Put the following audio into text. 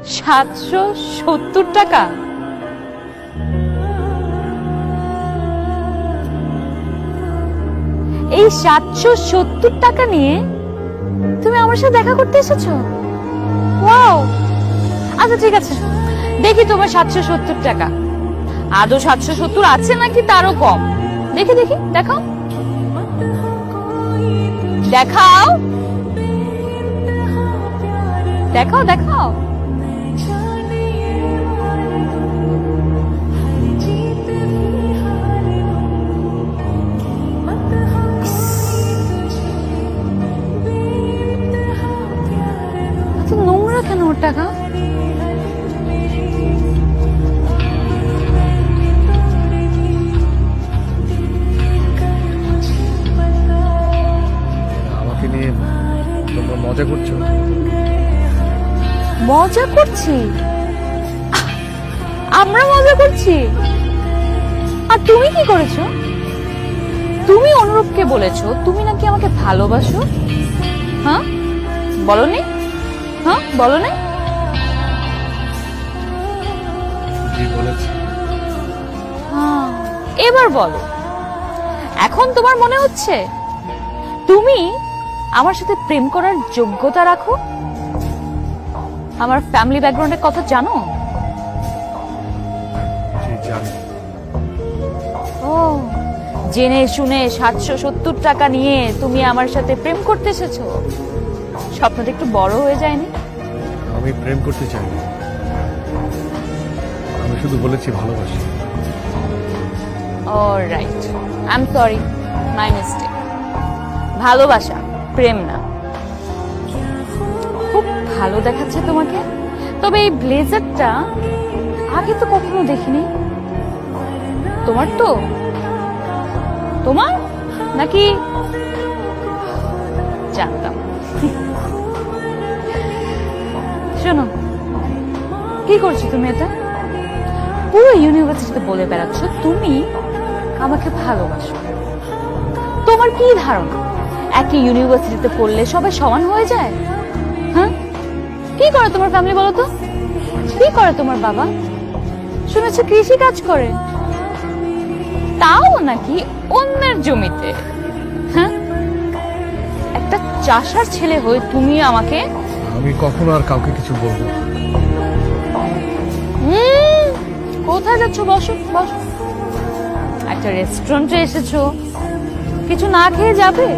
770 টাকা? এই 770 টাকা নিয়ে তুমি আমার সাথে দেখা করতে এসেছো? ওয়াও, আচ্ছা ঠিক আছে, দেখি তোমার 770 টাকা আদৌ 770 আছে নাকি তারও কম। দেখি দেখি, দেখাও দেখাও দেখাও দেখাও। এত নোংরা কেন ওর টাকা? আমাকে নিয়ে তোমরা মজা করছো? মজা করছি? আমরা মজা করছি? আর তুমি কি করেছো? তুমি অনুরূপকে বলেছো তুমি নাকি আমাকে ভালোবাসো। হ্যাঁ বলনি? হ্যাঁ বলনি? জি বলেছি। হ্যাঁ, এবার বলো, এখন তোমার মনে হচ্ছে তুমি আমার সাথে প্রেম করার যোগ্যতা রাখো? আমার ফ্যামিলি ব্যাকগ্রাউন্ডের কথা জানো? জি জানি। ও, জেনে শুনে 770 টাকা নিয়ে তুমি আমার সাথে প্রেম করতে এসেছো? স্বপ্নটা একটু বড় হয়ে যায়নি? আমি প্রেম করতে চাই না, আমি শুধু বলেছি ভালোবাসি। Alright, I am sorry, my mistake. ভালোবাসা, প্রেম না। খুব ভালো দেখাচ্ছে তোমাকে, তবে এই ব্লেজারটা আগে তো কখনো দেখিনি। তোমার তো? তোমার নাকি? জানতাম। শোনো, কি করছো তুমি এটা? পুরো ইউনিভার্সিটিতে বলে বেড়াচ্ছ তুমি আমাকে ভালোবাসো। তোমার কি ধারণা একই ইউনিভার্সিটিতে পড়লে সবাই সমান হয়ে যায়? হ্যাঁ, কি করে তোমার ফ্যামিলি বলো তো? কি করে তোমার বাবা? শুনেছি কৃষি কাজ করে, তাও নাকি অন্যের জমিতে। হ্যাঁ, একটা চাষার ছেলে হয়ে তুমি আমাকে? আমি কখনো আর কাউকে কিছু বলবো না। কোথায় যাচ্ছ? বসো বসো। একটা রেস্টুরেন্টে এসেছো, কিছু না খেয়ে যাবে?